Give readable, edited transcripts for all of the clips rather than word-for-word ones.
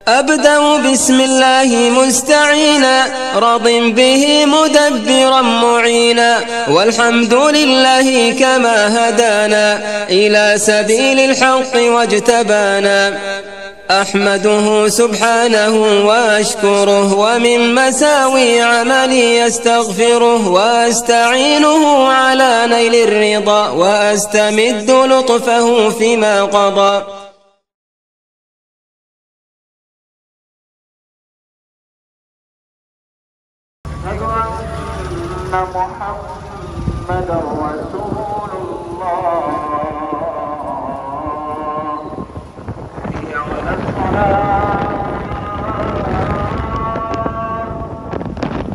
أبدأ بسم الله مستعينا راض به مدبرا معينا، والحمد لله كما هدانا إلى سبيل الحق واجتبانا. أحمده سبحانه وأشكره، ومن مساوي عملي أستغفره، وأستعينه على نيل الرضا، وأستمد لطفه فيما قضى. أشهد أن محمدا رسول الله. حي على الصلاة،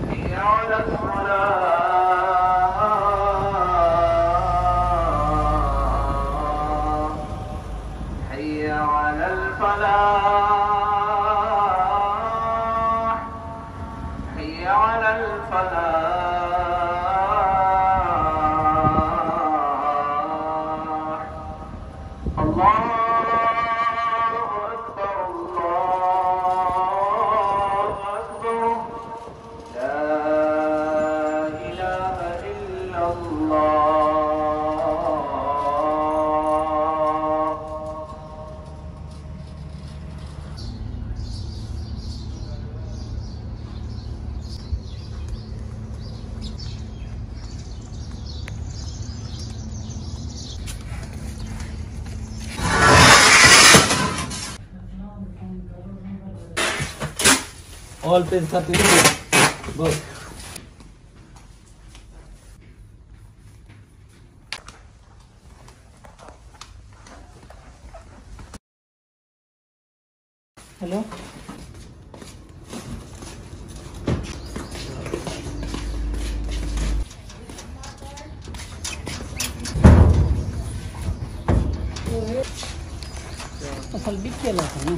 حي على الصلاة، حي على الفلاح، حي على الفلاح. الله أكبر، الله أكبر، لا إله إلا الله. All page 32. Go. Hello. असल बिक केला था ना.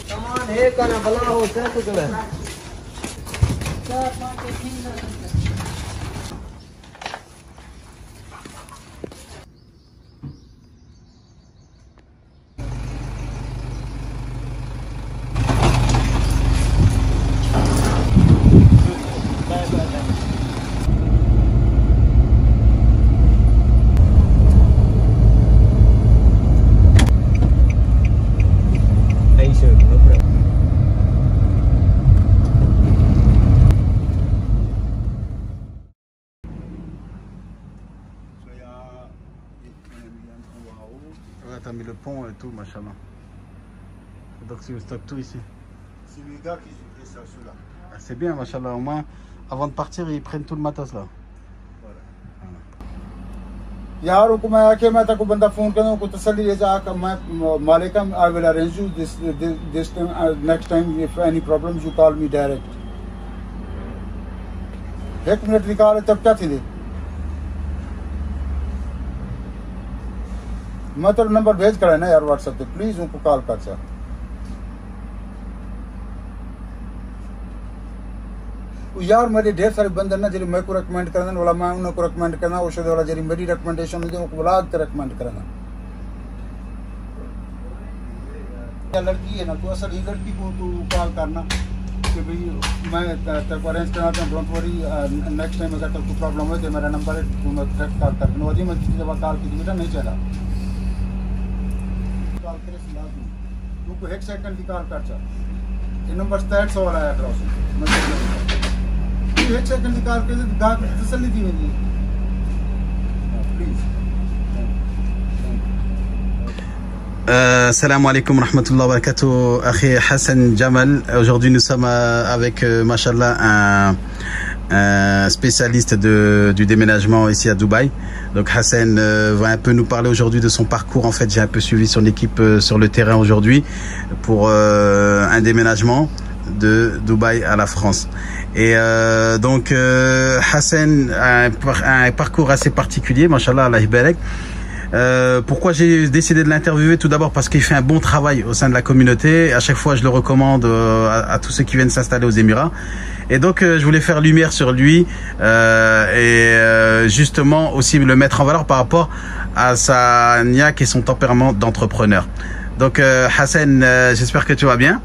सामान है का ना बला हो से तो चले T'as mis le pont et tout, machallah. Donc c'est le stock tout ici. C'est les gars qui ont fait ça, ceux-là. C'est bien, machallah. Au moins, avant de partir, ils prennent tout le matos là. यार को मैं आके मैं तक बंदा फोन करना को तसल्ली ले जा कर मैं मालिकम I will arrange you this time next time if any problems you call मी डायरेक्ट. एक मिनट निकाले तब क्या थी दे मैं तो नंबर भेज कर है ना यार व्हाट्सएप पे प्लीज उनको कॉल कर सा. यार मेरे ढेर सारे बंदे ना जरी मैं को रिकमेंड करना वाला मैं उनको को रिकमेंड करना औषध वाला जरी मेरी रिकमेंडेशन दे उनको ब्लॉग पे रिकमेंड करना. या लड़की है ना तो असल ही लड़की को तो कॉल करना कि भाई मैं तक अरेंज करना था. डोंट वरी नेक्स्ट टाइम अगर कोई प्रॉब्लम हो तो मेरा नंबर है तुम डायरेक्ट कॉल कर नो जी मैं किसी जगह कॉल की बेटा नहीं चला कॉल करे से लाजमी तुमको 1 सेकंड की कॉल कर चा ये नंबर स्टैट्स हो रहा है क्रॉस मैं 1 सेकंड की कॉल करे गा तसल्ली दी मेरी please. Salam alaikum rahmatullah wa barakatuh, Akhi Hassan Jamal. Aujourd'hui, nous sommes avec, machallah, un spécialiste du déménagement ici à Dubaï. Donc Hassan va un peu nous parler aujourd'hui de son parcours. En fait, j'ai un peu suivi son équipe sur le terrain aujourd'hui pour un déménagement de Dubaï à la France. Et donc Hassan a un parcours assez particulier, machallah, Allah yabarak. Pourquoi j'ai décidé de l'interviewer? Tout d'abord parce qu'il fait un bon travail au sein de la communauté. À chaque fois, je le recommande à tous ceux qui viennent s'installer aux Émirats. Et donc, je voulais faire lumière sur lui justement aussi le mettre en valeur par rapport à sa niaque et son tempérament d'entrepreneur. Donc, Hassan, j'espère que tu vas bien.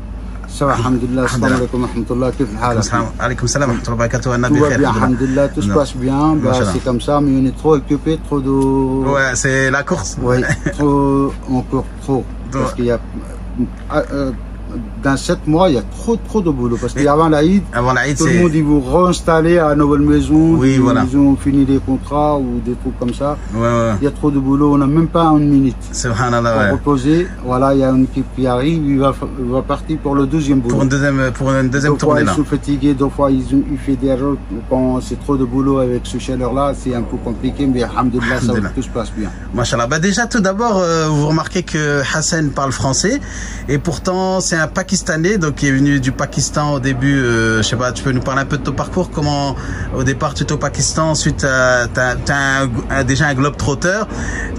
Ça va, alhamdulillah, salam alaikum wa rahmatullah, kif al hal? Alaykoum salam wa rahmatullah wa barakatuh. Tout va bien, alhamdulillah, tout se passe bien. Bah, c'est comme ça, mais on est trop occupé, trop de... Ouais, c'est la course. Oui, trop, encore trop. Parce qu'il y a... dans 7 mois, il y a trop de boulot. Parce qu'avant l'Aïd, tout le monde il vous réinstaller à une nouvelle maison. Oui, voilà. Ils ont fini des contrats ou des trucs comme ça. Ouais. Il y a trop de boulot, on n'a même pas une minute. Subhanallah, pour reposer. Voilà, il y a une équipe qui arrive, il va partir pour le deuxième boulot. Pour une deuxième tournée. Deux fois, ils sont fatigués, deux fois, il fait des erreurs. Quand c'est trop de boulot avec ce chaleur-là, c'est un peu compliqué, mais alhamdulillah, tout se passe bien. Machallah. Bah déjà, tout d'abord, vous remarquez que Hassan parle français, et pourtant, c'est un Pakistanais, donc qui est venu du Pakistan au début. Je sais pas, tu peux nous parler un peu de ton parcours? Comment, au départ, tu es au Pakistan, ensuite, t'as déjà un globe-trotteur.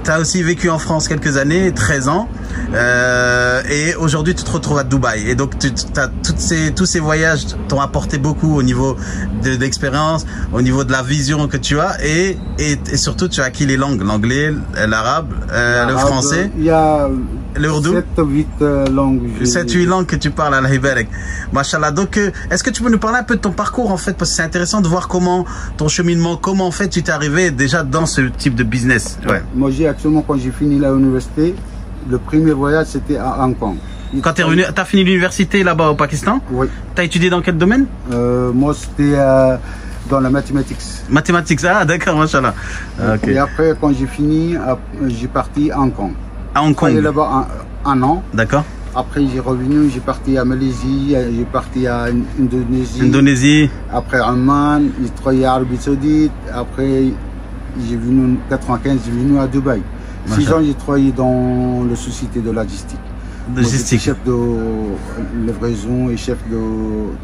T'as aussi vécu en France quelques années, 13 ans, et aujourd'hui, tu te retrouves à Dubaï. Et donc, tous ces voyages t'ont apporté beaucoup au niveau de l'expérience, au niveau de la vision que tu as, et surtout, tu as acquis les langues, l'anglais, l'arabe, le français. Il y a le urdu. 7 ou 8 langues. 7-8 langues que tu parles, Allah yabarak. Machallah. Donc, est-ce que tu peux nous parler un peu de ton parcours, en fait, parce que c'est intéressant de voir comment, ton cheminement, comment, en fait, tu t'es arrivé déjà dans ce type de business. Ouais. Moi, actuellement, quand j'ai fini l'université, le premier voyage, c'était à Hong Kong. Quand tu es revenu, tu as fini l'université là-bas au Pakistan? Oui. Tu as étudié dans quel domaine? Moi, c'était dans la mathématiques. Mathématiques, ah d'accord, machallah. Okay. Et après, quand j'ai fini, j'ai parti à Hong Kong. À Hong Kong? J'ai là-bas un an. D'accord. Après, j'ai revenu, j'ai parti à Malaisie, j'ai parti à Indonésie. Après, Oman, j'ai travaillé à Arabie Saoudite. Après, j'ai venu en 95, j'ai venu à Dubaï. 6 ans, j'ai travaillé dans la société de logistique. Logistique. Chef de livraison et chef de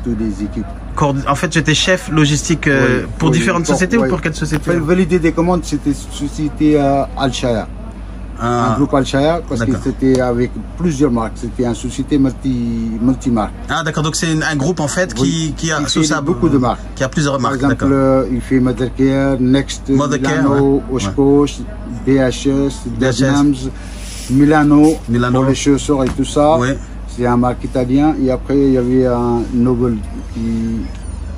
toutes les équipes. En fait, j'étais chef logistique pour différentes sociétés ou pour quelle société? Valider des commandes, c'était société Al-Shaya. Un groupe Al-Shaya, parce que c'était avec plusieurs marques. C'était une société multimarque. Ah d'accord, donc c'est un groupe en fait qui a sous ça beaucoup de marques. Qui a plusieurs marques. Par exemple, il fait Mothercare, Next, Milano, Oshkosh, BHS, Debenhams, Milano pour les chaussures et tout ça. Ouais. C'est un marque italien. Et après, il y avait un Noble qui...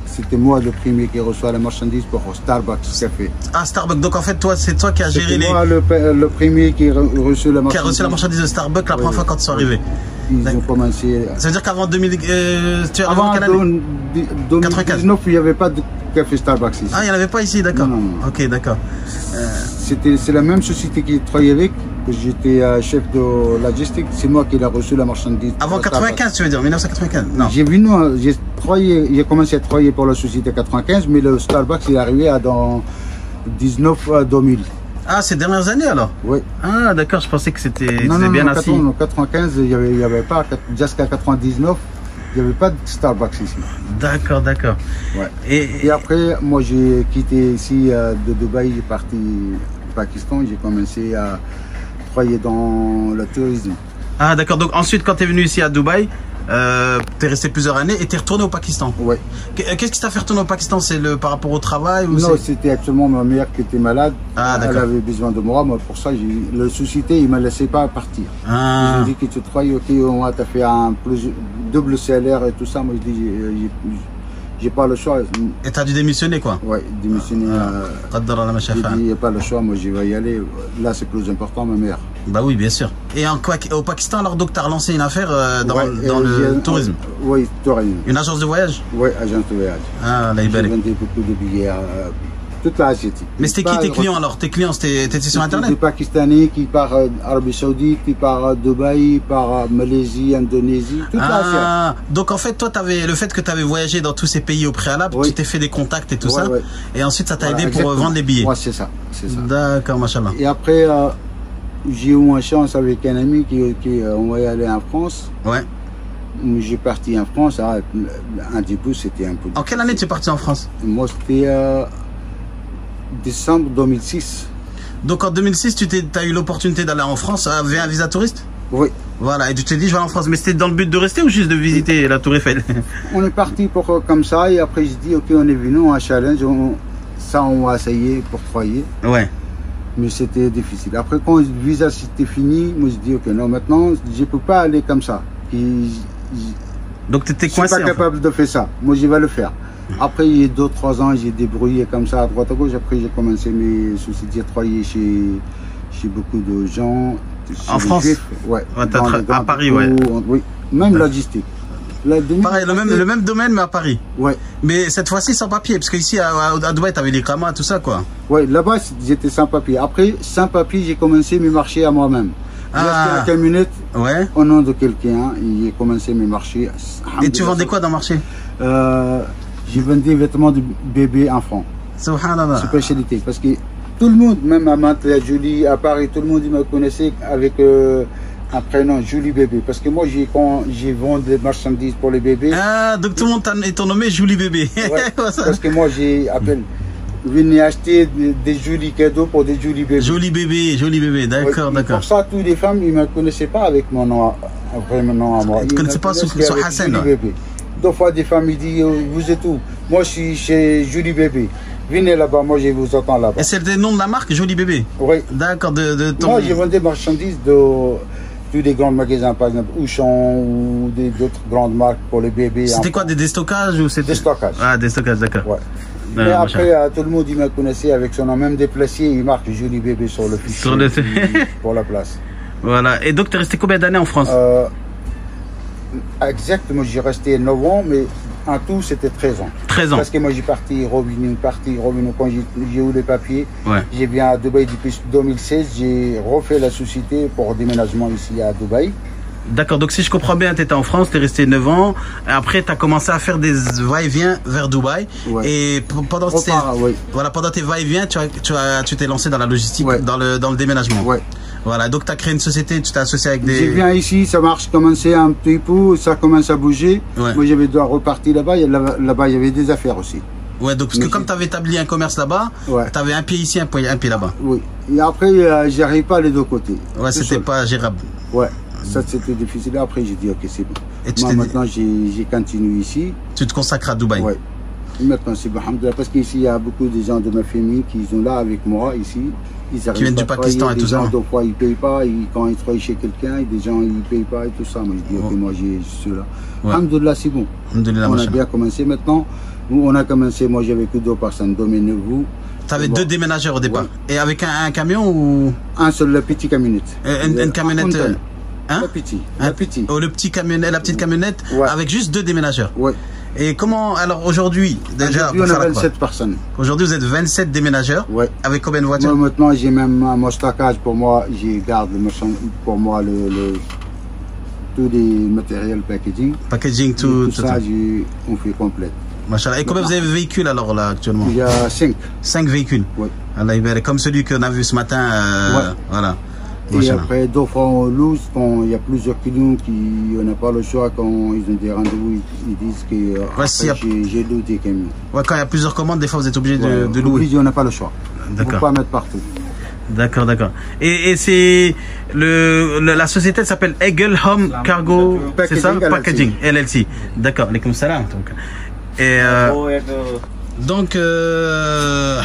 C'était moi le premier qui reçoit la marchandise pour Starbucks Café. Ah, Starbucks. Donc en fait, toi, c'est toi qui as géré les... moi le premier qui a reçu la marchandise. Qui a reçu la marchandise de Starbucks la première fois quand ils sont arrivés. Ils ont commencé... Ça veut dire qu'avant 2000... avant 2019, il n'y avait pas de café Starbucks ici. Ah, il n'y en avait pas ici, d'accord. Ok, d'accord. C'est la même société qui travaillait avec. J'étais chef de logistique, c'est moi qui ai reçu la marchandise. Avant 95, tu veux dire, 1995? Non. J'ai commencé à travailler pour la société 95, mais le Starbucks est arrivé dans 2000. Ah, ces dernières années alors? Oui. Ah, d'accord, je pensais que c'était bien assis. Non, en 95, il n'y avait pas, jusqu'à 99, il n'y avait pas de Starbucks ici. D'accord, d'accord. Ouais. Et après, moi j'ai quitté ici de Dubaï, j'ai parti au Pakistan, j'ai commencé à travailler dans le tourisme. Ah d'accord, donc ensuite quand tu es venu ici à Dubaï, tu es resté plusieurs années et tu es retourné au Pakistan. Oui. Qu'est-ce qui t'a fait retourner au Pakistan? C'est par rapport au travail ou non, c'était actuellement ma mère qui était malade. Ah, elle avait besoin de moi. Moi pour ça, la société, il ne m'a laissé pas partir. Ah. Je lui ai dit que tu travailles, ok, moi tu as fait un double salaire et tout ça. Moi je dis, j'ai pas le choix. Et tu as dû démissionner quoi? Oui, démissionner. J'ai dit, il n'y a pas le choix, moi je vais y aller. Là c'est plus important, ma mère. Bah oui, bien sûr. Et au Pakistan, alors donc tu as relancé une affaire dans le tourisme? Oui, tourisme. Une agence de voyage? Oui, agence de voyage. Ah, là, j'ai vendu beaucoup de billets toute l'Asiatique. Mais c'était qui tes clients alors? Tes clients, t'étais sur Internet? Des Pakistanais qui partent Arabie Saoudite, qui partent Dubaï, par Malaisie, Indonésie, toute l'Asie. Donc en fait, toi, le fait que tu avais voyagé dans tous ces pays au préalable, Oui. tu t'es fait des contacts et tout ça, Ouais. et ensuite ça t'a Voilà, aidé pour exactement. vendre les billets. Ouais, c'est ça. C'est ça. D'accord, machallah. Et après, j'ai eu une chance avec un ami qui on va y aller en France. Ouais. J'ai parti en France. Un début, c'était un peu. En quelle année tu es parti en France? Moi, c'était décembre 2006. Donc en 2006, tu as eu l'opportunité d'aller en France avec un visa touriste? Oui. Voilà, et tu t'es dit je vais en France, mais c'était dans le but de rester ou juste de visiter la Tour Eiffel? On est parti pour comme ça et après j'ai dit ok, on est venu, on a un challenge, on va essayer pour travailler. Ouais. Mais c'était difficile. Après quand le visa c'était fini, moi je dis ok, non, maintenant je peux pas aller comme ça. Donc tu étais Je suis coincé. pas capable de faire ça. Moi je vais le faire. Après il y a 2-3 ans, j'ai débrouillé comme ça à droite à gauche. Après j'ai commencé mes sociétés à travailler chez beaucoup de gens. En France? Ouais. Ouais, Dans les à grands Paris, dépôts, ouais. Oui. Même logistique. Pareil, le même domaine, mais à Paris. Ouais. Mais cette fois-ci sans papier, parce qu'ici à Dubaï, tu avais les Kama, tout ça, quoi. Ouais, là-bas, j'étais sans papier. Après, sans papier, j'ai commencé mes marchés à moi-même. J'ai acheté la camionnette Ouais. au nom de quelqu'un et j'ai commencé mes marchés. Et tu vendais quoi dans le marché? J'ai vendu des vêtements de bébé enfant. Subhanallah. Spécialité. Parce que tout le monde, même à Mantes, à Julie, à Paris, tout le monde il me connaissait avec un prénom Julie Bébé. Parce que moi, quand j'ai vendu des marchandises pour les bébés. Ah, donc tout le monde t'a nommé Julie Bébé. Ouais, parce que moi, j'ai appelé. Venez acheter des jolis cadeaux pour des jolis bébés. Joli bébé, d'accord, Ouais, d'accord. pour ça, toutes les femmes, ils ne me connaissaient pas avec mon nom, après mon nom à moi. Ils ne connaissaient pas sous Hassan. Julie Bébé. Deux fois, des femmes, ils disent, vous êtes où? Moi, je suis chez Julie Bébé. Venez là-bas, moi, je vous attends là-bas. Et c'est le nom de la marque, Joli Bébé? Oui. D'accord, de ton... Moi, j'ai vendu des marchandises de tous les grands magasins, par exemple, Auchan ou d'autres grandes marques pour les bébés. C'était quoi, des déstockages ou c'était... Des stockages. Ah, des stockages, d'accord. Ouais. Mais après, tout le monde il me connaissait avec son nom, même déplacé, il marque Joli Bébé sur le fichier pour la place. Voilà. Et donc, tu es resté combien d'années en France? Exactement, j'ai resté 9 ans, mais en tout, c'était 13 ans. 13 ans. Parce que moi, j'ai revenu quand j'ai eu les papiers. Ouais. J'ai bien à Dubaï depuis 2016, j'ai refait la société pour déménagement ici à Dubaï. D'accord, donc si je comprends bien, tu étais en France, tu es resté 9 ans. Après, tu as commencé à faire des va-et-vient vers Dubaï. Ouais. Et pendant tes va-et-vient, tu t'es lancé dans la logistique, Ouais. dans le déménagement. Ouais. Voilà, donc tu as créé une société, tu t'es associé avec Je des... viens ici, ça marche, commencer un petit peu, ça commence à bouger. Ouais. Moi, j'avais dû repartir là-bas. Là-bas, il y avait des affaires aussi. Ouais, donc parce que comme tu avais établi un commerce là-bas, Ouais. tu avais un pied ici, un pied là-bas. Oui. Et après, j'arrive pas les deux côtés. Ouais, Tout c'était seul. pas gérable. Ouais. Ça, c'était difficile. Après, j'ai dit, ok, c'est bon. Et tu Moi, t'es dit- maintenant, j'ai continué ici. Tu te consacres à Dubaï. Ouais. Et maintenant, c'est bon, alhamdoulilah, parce qu'ici, il y a beaucoup de gens de ma famille qui sont là avec moi, ici. Ils arrivent viennent pas du à Pakistan travailler. et tout Des gens, ça. des fois, ils payent pas. Quand ils travaillent chez quelqu'un, des gens, ils payent pas et tout ça. Moi, je dis, ok, moi, j'ai ceux-là. Ouais. Alhamdoulilah, c'est bon. Alhamdoulilah, On a machallah. bien commencé. Maintenant, nous, on a commencé, moi, j'avais que 2 personnes, Domaine vous. Tu avais Bon. 2 déménageurs au départ. Ouais. Et avec un camion ou... Un seul, la petite camionnette. Une camionnette... Un tonne. Hein? La petite. La petite. Oh, la petite camionnette Ouais. avec juste 2 déménageurs. Ouais. Et comment, alors aujourd'hui, déjà, Aujourd'hui, on pour a faire la 27 personnes. Aujourd'hui, vous êtes 27 déménageurs. Ouais. Avec combien de voitures? Moi, maintenant, j'ai même mon stockage pour moi. J'ai garde pour moi tous les matériels packaging. Packaging, Et tout ça, on fait complète. Machallah. Et combien vous avez de véhicules alors là actuellement? Il y a 5. 5 véhicules. Ouais. Allah Ibarak. Comme celui qu'on a vu ce matin. Ouais. Voilà. Et Machallah. après, 2 fois on loose, quand il y a plusieurs clients on n'a pas le choix, quand ils ont des rendez-vous, ils disent que Voici après, j'ai loué des camions. Ouais, quand il y a plusieurs commandes, des fois vous êtes obligé de louer. Obligé, on n'a pas le choix. On ne D'accord. peut pas mettre partout. D'accord, d'accord. Et c'est la société s'appelle Eagle Home Cargo, c'est ça? Packaging Packaging LLC. D'accord. Alaykoum salam. Et donc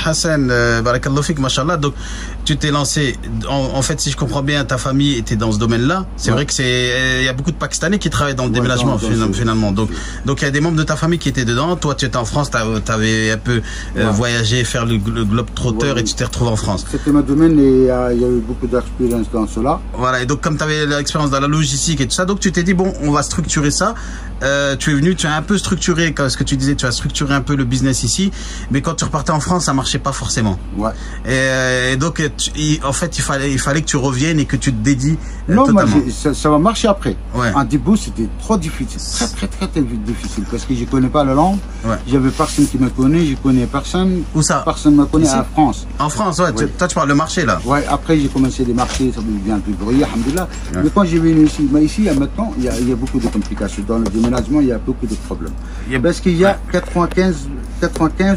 Hassan, barakallahu fik, mashallah. Donc tu t'es lancé. En fait, si je comprends bien, ta famille était dans ce domaine-là. C'est vrai que il y a beaucoup de Pakistanais qui travaillent dans le déménagement finalement. Donc il y a des membres de ta famille qui étaient dedans. Toi, tu étais en France, t'avais un peu voyagé, faire le globe trotter et tu t'es retrouvé en France. C'était mon domaine et il y a eu beaucoup d'expérience dans cela. Voilà. Et donc, comme tu avais l'expérience dans la logistique et tout ça, donc tu t'es dit bon, on va structurer ça. Tu es venu, tu as un peu structuré, comme ce que tu disais, tu as structuré un peu le business ici, mais quand tu repartais en France, ça marchait pas forcément. Ouais. Et donc, en fait, il fallait que tu reviennes et que tu te dédies non, moi, totalement. ça va marcher après. Ouais. En début, c'était trop difficile, très difficile, parce que je connais pas la langue. Ouais. J'avais personne qui me connaît, je connais personne. Où ça? Personne me connaît. Ici? En France. En France, ouais. Ouais. Toi, tu parles de marché là. Ouais. Après, j'ai commencé des marchés, ça me vient du bruit, alhamdoulilah. Ouais. Mais quand j'ai venu ici, ici, maintenant, il y a beaucoup de complications dans le déménagement, il y a beaucoup de problèmes. Parce qu'il y a 95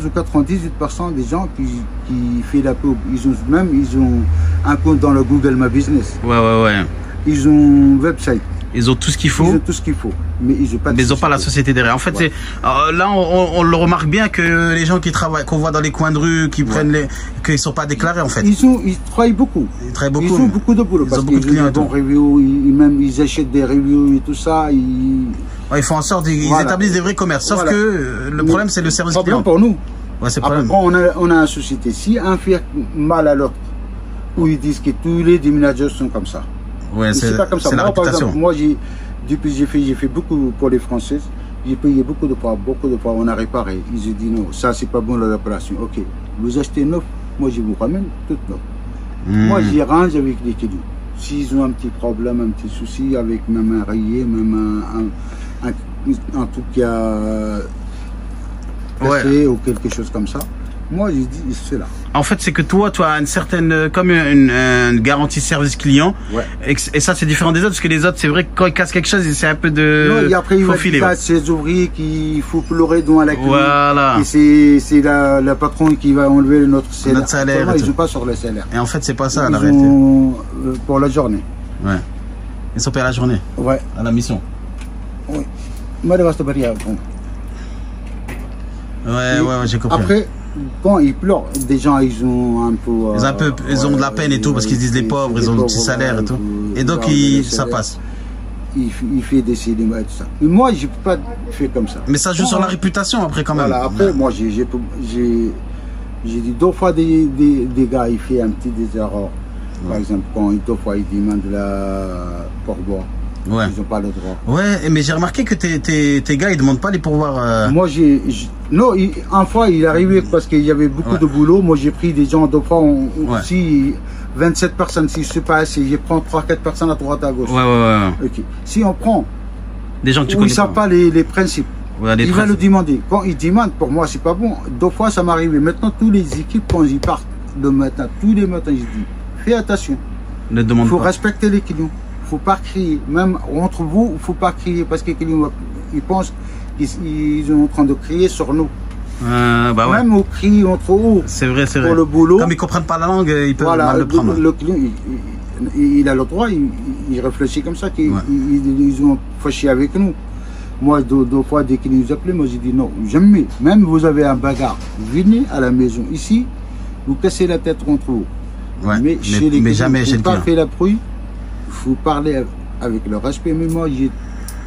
ou 98% des gens qui font la pub. Ils ont un compte dans le Google My Business. Ouais. Ils ont un website. Ils ont tout ce qu'il faut. Ils ont tout ce qu'il faut. Mais ils n'ont pas la société derrière. En fait, ouais. Là, on le remarque bien que les gens qui travaillent, qu'on voit dans les coins de rue, qui prennent qu'ils sont pas déclarés en fait. Ils travaillent beaucoup. Ils ont beaucoup de boulot. Parce qu'ils ont des bons reviews, ils achètent des reviews et tout ça. Ils font en sorte, ils établissent des vrais commerces. Sauf que le problème, c'est le service client. Pour nous. Ouais, c'est après, on a une société. Si un fait mal à l'autre, où ils disent que tous les déménageurs sont comme ça. Ouais, c'est pas comme ça. La réputation. Moi, depuis j'ai fait beaucoup pour les Françaises. J'ai payé beaucoup de fois, on a réparé. Ils ont dit non, ça c'est pas bon la réparation. Ok, vous achetez neuf, moi je vous ramène tout neuf. Moi j'y range avec les clients. S'ils ont un petit problème, un petit souci avec même un rayé, même un truc qui a cassé ou quelque chose comme ça, moi j'ai dit c'est là. En fait, c'est que toi, tu as une certaine, comme une garantie service client. Ouais. Et ça, c'est différent des autres, parce que les autres, c'est vrai que quand ils cassent quelque chose, c'est un peu de. Non, et après, il va dire à ses ouvriers qu'il faut pleurer devant la clinique. Voilà. Et c'est le patron qui va enlever notre salaire. Notre salaire. Ils ne jouent pas sur le salaire. Et en fait, c'est pas ça, la réalité. Pour la journée. Ouais. Ils sont payés à la journée. Ouais. À la mission. Oui. Moi, je vais te parler. Ouais, j'ai compris. Après, quand ils pleurent, des gens, ils ont un peu... ils ont de la peine et tout, parce qu'ils disent les pauvres, ils ont le petit salaire et tout. Et donc, ça passe. Il fait des cinémas et tout ça. Mais moi, je ne peux pas faire comme ça. Mais ça joue sur la réputation après, quand même. Voilà, après, moi, j'ai dit 2 fois des gars, ils font un petit des erreurs. Par exemple, quand 2 fois, ils demandent la pourboire. Ouais. Ils n'ont pas le droit. Ouais, mais j'ai remarqué que tes gars, ils demandent pas les pourvoirs. Moi, non, une fois, il est arrivé parce qu'il y avait beaucoup de boulot. Moi, j'ai pris des gens, 2 fois, si 27 personnes, si je sais pas assez, je prends 3-4 personnes à droite, à gauche. Ouais. Ok. Si on prend des gens que tu connais, ils ne savent pas les principes. Ouais, il va le demander. Quand il demande, pour moi, c'est pas bon. 2 fois, ça m'est arrivé. Maintenant, tous les équipes, quand ils partent le matin, tous les matins, je dis, fais attention. Ne demande pas. Il faut respecter les clients. Il ne faut pas crier. Même entre vous, il ne faut pas crier parce que les clients, ils pensent qu'ils sont en train de crier sur nous. Même au cri entre eux. C'est vrai. Pour le boulot. Comme ils ne comprennent pas la langue, ils peuvent mal le prendre. Le client, il a le droit, il réfléchit comme ça, qu'ils ont fâché avec nous. Moi, 2 fois, dès qu'ils nous appelaient, moi j'ai dit non, jamais. Même vous avez un bagarre, venez à la maison. Ici, vous cassez la tête entre vous. Ouais, mais chez les clients, jamais chez le client. Il ne faut pas faire la bruit, il faut parler avec le respect. Mais moi,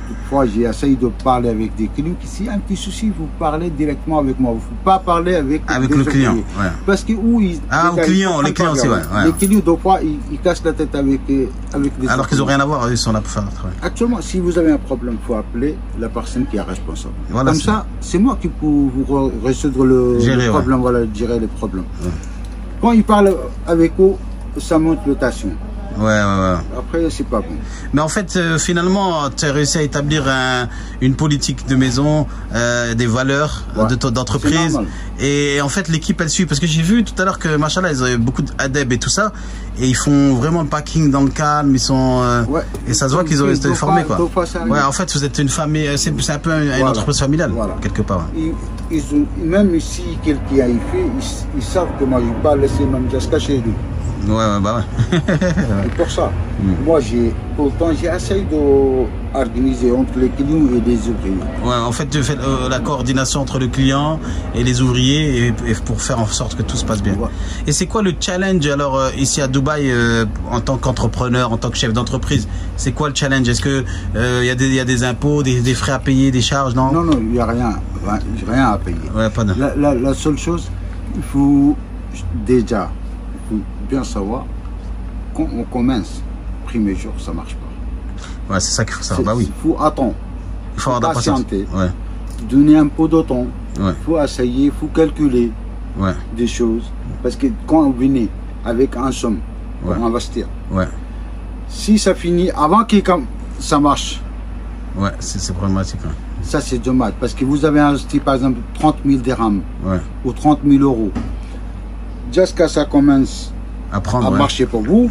toutefois, j'ai essayé de parler avec des clients qui, si un petit souci, vous parlez directement avec moi. Il ne faut pas parler avec le client. Ouais. Parce que les clients aussi, ouais. Les clients, 2 fois, ils cassent la tête avec des alors qu'ils n'ont rien à voir, ils sont là pour faire leur travail. Actuellement, si vous avez un problème, il faut appeler la personne qui est responsable. Voilà, comme ça, c'est moi qui peux vous résoudre le problème, gérer les problèmes. Ouais. Quand ils parlent avec eux, ça monte le tension. Ouais. Après, c'est pas bon. Mais en fait, finalement, tu as réussi à établir une politique de maison, des valeurs d'entreprise. Et en fait, l'équipe, elle suit. Parce que j'ai vu tout à l'heure que, machallah, ils ont beaucoup d'adeb et tout ça. Et ils font vraiment le packing dans le calme. Ils sont, et ça se voit qu'ils ont été formés, quoi. Ouais, en fait, vous êtes une famille, c'est un peu une entreprise familiale, quelque part. Même si quelqu'un a fait, ils savent que moi, je ne vais pas laisser même jusqu'à chez lui. Ouais, bah ouais. Et pour ça, moi, pour le temps, j'ai essayé d'organiser entre les clients et les ouvriers. Ouais, en fait, tu fais la coordination entre le client et les ouvriers et pour faire en sorte que tout se passe bien. Ouais. Et c'est quoi le challenge alors ici à Dubaï en tant qu'entrepreneur, en tant que chef d'entreprise? C'est quoi le challenge? Est-ce que il y a des impôts, des frais à payer, des charges? Non, Non, il n'y a rien à payer. Ouais, pas de... La seule chose, il faut déjà bien savoir, quand on commence, premier jour, ça ne marche pas. Ouais, c'est ça qu'il faut savoir. Bah oui. Il faut attendre. Il faut avoir de la patience. patienter. Ouais. Donner un peu de temps. Ouais. Il faut essayer, il faut calculer des choses. Parce que quand vous venez avec un somme pour investir, si ça finit avant que ça marche, c'est problématique. Ouais. ça c'est dommage. Parce que vous avez investi par exemple 30 000 dirhams ou 30 000 euros. Jusqu'à ça commence à marcher pour vous,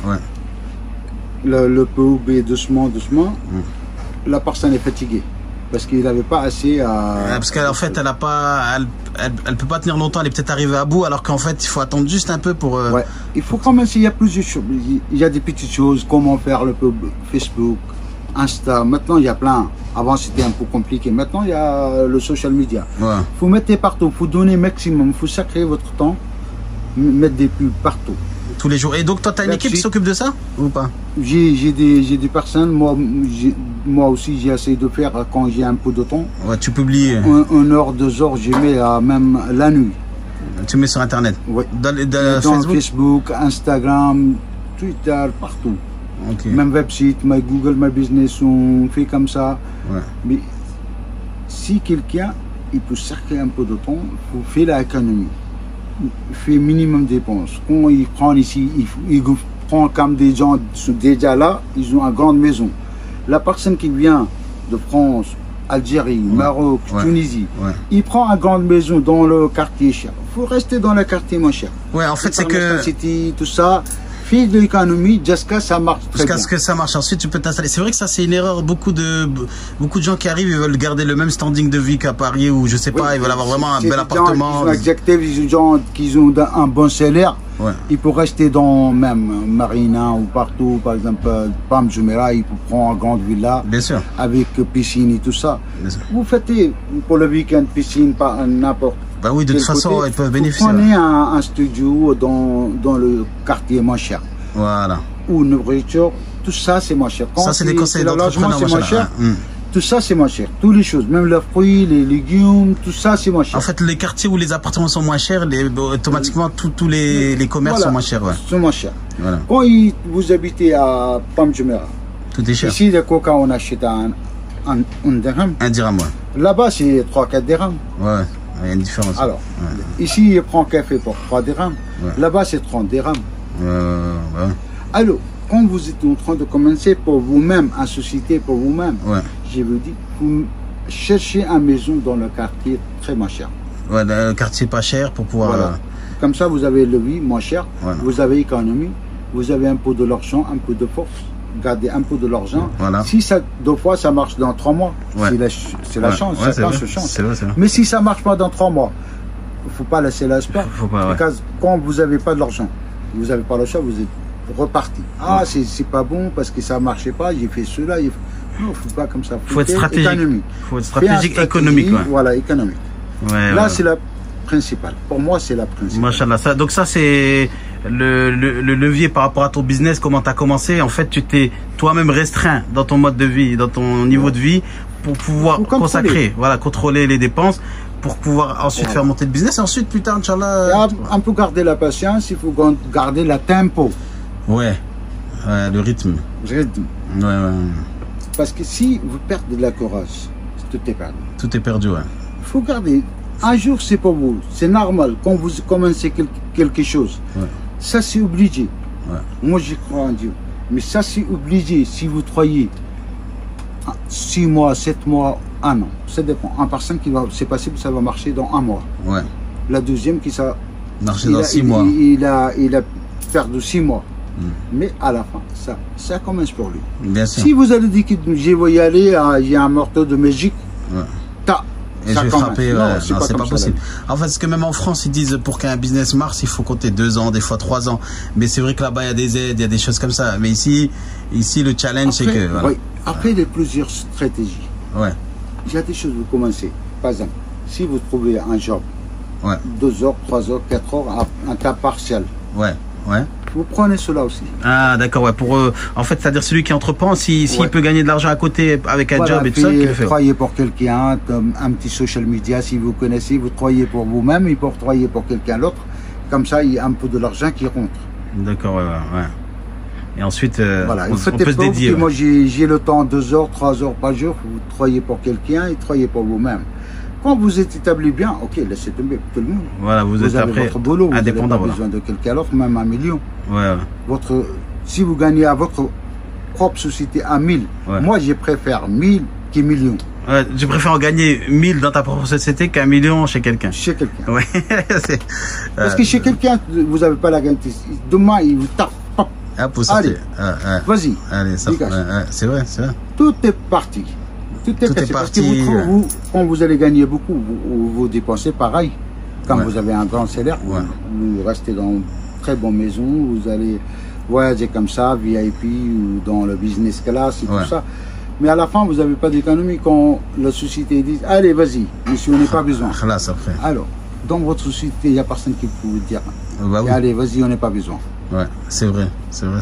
le POB doucement, la personne est fatiguée. Parce qu'il n'avait pas assez à... Parce qu'en fait, elle peut pas tenir longtemps, elle est peut-être arrivée à bout, alors qu'en fait, il faut attendre juste un peu pour... Ouais. Il faut quand même, il y a plusieurs choses. Il y a des petites choses, comment faire le Facebook, Insta. Maintenant, il y a plein. Avant, c'était un peu compliqué. Maintenant, il y a le social media. Il faut mettre partout, il faut donner maximum, il faut sacrer votre temps, mettre des pubs partout. Tous les jours. Et donc, toi, tu as une équipe qui s'occupe de ça ou pas? J'ai des personnes, moi aussi, j'ai essayé de faire quand j'ai un peu de temps. Ouais, tu publies. 1 heure, 2 heures, je mets même la nuit. Tu mets sur Internet? Oui. Dans Facebook, Instagram, Twitter, partout. Okay. Même website, My Google, My Business, on fait comme ça. Mais si quelqu'un, il peut sacrer un peu de temps, il faut faire l'économie. Il fait minimum de dépenses. Quand il prend ici, il prend comme des gens qui sont déjà là, ils ont une grande maison. La personne qui vient de France, Algérie, Maroc, Tunisie, il prend une grande maison dans le quartier cher. Il faut rester dans le quartier moins cher. Ouais, en fait, c'est que... City, tout ça, fait de l'économie jusqu'à ça marche. Jusqu'à ce que ça marche. Ensuite, tu peux t'installer. C'est vrai que ça, c'est une erreur. Beaucoup de gens qui arrivent, ils veulent garder le même standing de vie qu'à Paris ou je sais pas, ils veulent avoir vraiment un bel appartement. Ils ont des gens qui ont un bon salaire. Il peut rester dans même Marina ou partout, par exemple, Palm Jumeirah, il peut prendre une grande villa. Bien sûr. Avec piscine et tout ça. Vous faites pour le week-end piscine, pas n'importe. Bah oui, de toute façon, ils peuvent bénéficier. Vous prenez un studio dans le quartier moins cher. Voilà. Ou une nourriture, tout ça c'est moins cher. Ça, c'est des conseils d'entrepreneurs, c'est moins cher. Tout ça c'est moins cher. Toutes les choses, même les fruits, les légumes, tout ça c'est moins cher. En fait, les quartiers où les appartements sont moins chers, automatiquement tous les commerces sont moins chers. Sont moins chers. Voilà. Quand vous habitez à Palm Jumeirah, tout est cher. Ici, le coca, on achète un dirham. Un dirham, ouais. Là-bas, c'est 3-4 dirhams. Ouais. Il y a une différence. Alors, ici, il prend café pour 3 dirhams. Là-bas, c'est 30 dirhams. Alors, quand vous êtes en train de commencer pour vous-même, en société pour vous-même, je vous dis, vous cherchez une maison dans le quartier très moins cher. Ouais, le quartier pas cher pour pouvoir... Voilà. Comme ça, vous avez le vie moins cher, vous avez économie, vous avez un peu de l'argent, un peu de force. Gardez un peu de l'argent. Si ça, 2 fois ça marche dans 3 mois, c'est la chance, chacun se chance. Mais si ça marche pas dans 3 mois, il ne faut pas laisser l'espoir. Parce que quand vous n'avez pas de l'argent, vous n'avez pas le choix, vous êtes reparti. Ah, c'est pas bon parce que ça ne marchait pas, j'ai fait cela. Non, il ne faut pas comme ça. Il faut être stratégique. Il faut être stratégique économique. Voilà, économique. Là, c'est la principale. Pour moi, c'est la principale. Machallah. Donc ça, c'est le levier par rapport à ton business, comment tu as commencé. En fait, tu t'es toi-même restreint dans ton mode de vie, dans ton niveau de vie, pour pouvoir consacrer, contrôler les dépenses, pour pouvoir ensuite faire monter le business. Et ensuite, plus tard, Inch'Allah... On peut garder la patience, il faut garder le tempo. Le rythme. Parce que si vous perdez de la courage, tout est perdu. Tout est perdu, Il faut garder... Un jour, c'est pour vous. C'est normal. Quand vous commencez quelque chose, ça, c'est obligé. Moi, j'y crois en Dieu. Mais ça, c'est obligé. Si vous croyez 6 mois, 7 mois, 1 an, ça dépend. Un personne qui va, c'est possible, ça va marcher dans 1 mois. La deuxième qui ça marcher dans 6 mois. Il a perdu 6 mois. Mais à la fin, ça commence pour lui. Bien sûr. Si vous allez dire que je vais y aller, il y a un morceau de magique, Et Ça je vais commence. frapper, Non, ouais, c'est non, pas c'est comme pas ça, possible. En fait, parce que même en France, ils disent pour qu'un business marche, il faut compter 2 ans, des fois 3 ans. Mais c'est vrai que là-bas, il y a des aides, il y a des choses comme ça. Mais ici le challenge, c'est que, voilà. Oui, après, il y a plusieurs stratégies. Ouais, Il y a des choses, vous commencez. Par exemple, si vous trouvez un job, ouais, 2 heures, 3 heures, 4 heures, un temps partiel, ouais, ouais. vous prenez cela aussi. Ah, d'accord, ouais. Pour en fait, c'est-à-dire celui qui entreprend, s'il Ouais. peut gagner de l'argent à côté avec un Voilà, job et tout ça, puis, qu'il le fait. travaillez pour quelqu'un, comme un petit social media, si vous connaissez, vous travaillez pour vous-même, et pour travailler pour quelqu'un d'autre. Comme ça, il y a un peu de l'argent qui rentre. D'accord, ouais. Et ensuite, Voilà, on vous faites peut des se preuves dédier. que Ouais. moi j'ai le temps 2 heures, 3 heures par jour, vous travaillez pour quelqu'un et travaillez pour vous-même. Quand vous êtes établi bien, ok, laissez tomber tout le monde. Voilà, vous êtes avez après votre boulot, vous n'avez indépendant. pas Voilà. besoin de quelqu'un d'autre, même 1 million. Ouais. Si vous gagnez à votre propre société à 1000, Ouais. moi je préfère 1000 qu'un million Ouais, je préfère en gagner 1000 dans ta propre société qu'un million chez quelqu'un. chez quelqu'un. Ouais. C'est, Parce que chez quelqu'un, vous n'avez pas la garantie. Demain, il vous tape. Hop, pour sortir. vas-y, Allez, ça, dégage. c'est vrai, c'est vrai. Tout est parti. Tout est Tout est cassé. Parce que parti, quand vous allez gagner beaucoup, vous dépensez pareil. Quand Ouais. vous avez un grand salaire, Ouais. vous restez dans une très bonne maison, vous allez voyager comme ça, VIP ou dans le business class et Ouais. tout ça. Mais à la fin, vous n'avez pas d'économie quand la société dit allez, vas-y, monsieur, on n'a pas besoin. Là, ça fait. Alors, dans votre société, il n'y a personne qui peut vous dire Bah oui. allez, vas-y, on n'a pas besoin. Ouais, c'est vrai, subhanallah.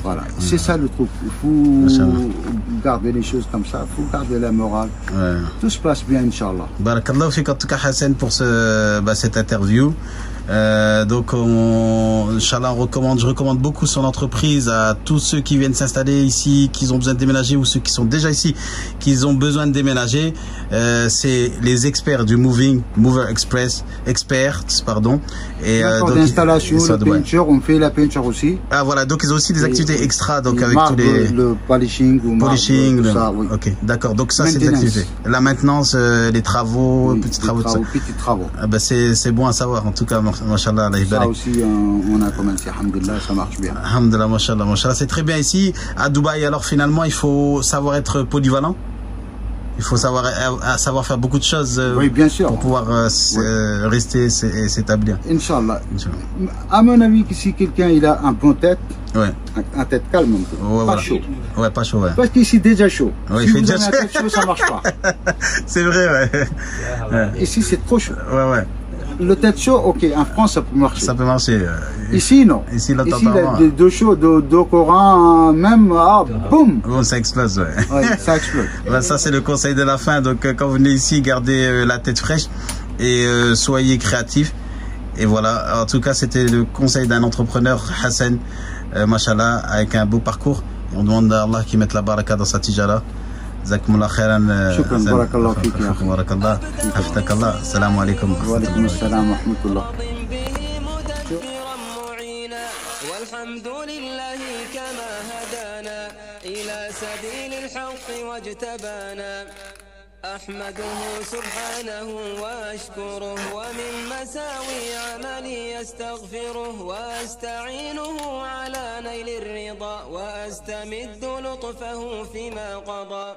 Voilà, c'est ça le truc. Il Machallah. faut garder les choses comme ça, il faut garder la morale. Ouais. Tout se passe bien, Inch'Allah. Barakallahu fik en tout cas Hassan pour cette interview. Donc Inch'Allah, je recommande beaucoup son entreprise à tous ceux qui viennent s'installer ici, qui ont besoin de déménager, ou ceux qui sont déjà ici, qui ont besoin de déménager. C'est les experts du Mover Experts, pardon. Et D'accord, donc, l'installation, ils sont la de- ouais. peinture, on fait la peinture aussi. Ah voilà, donc ils ont aussi des activités Et- extra, donc et avec tous les le polishing ou marbre, polishing. tout ça, oui. Ok, d'accord. Donc ça c'est des Maintenance. activités. La maintenance, les travaux, Oui, petits des travaux, tout ça. petits travaux. Ah ben c'est bon à savoir. En tout cas, machallah, Allah Ça yabarak. aussi, on a commencé, alhamdulillah, ça marche bien. Alhamdulillah, machallah, machallah. C'est très bien ici. À Dubaï, alors finalement, il faut savoir être polyvalent. Il faut savoir faire beaucoup de choses Oui, bien sûr. pour pouvoir rester et s'établir. Inch'Allah. Inch'Allah. À mon avis, que si quelqu'un il a un bon tête, Ouais, un tête calme, un peu, Ouais, pas voilà. chaud. ouais, pas chaud, ouais. Parce qu'ici, déjà chaud. Ouais, si il fait vous déjà avez un chaud. tête chaud, ça marche pas. C'est vrai, ouais. Ici, c'est trop chaud. Ouais. Le tête chaud, ok, en France, ça peut marcher. Ça peut marcher. Ici, non. Ici, là, Ici, t'entends, il y a de chaud, de Coran, même, boum, Bon, ça explose, ouais. ouais, ça explose. Ben, ça c'est le conseil de la fin. Donc quand vous venez ici, gardez la tête fraîche et soyez créatif. Et voilà, en tout cas c'était le conseil d'un entrepreneur, Hassan, mashallah, avec un beau parcours. Et on demande à Allah qu'il mette la baraka dans sa tijara. Jazakumullah khairan. Shukran, barakallah fik, ya akhi. Barakallah, haftakallah. Assalamu alaikum. Wa alaikum assalam wa rahmatullah. به مدبرا معينا والحمد لله كما هدانا إلى سبيل الحق واجتبانا أحمده سبحانه وأشكره ومن مساوي عملي أستغفره وأستعينه على نيل الرضا وأستمد لطفه فيما قضى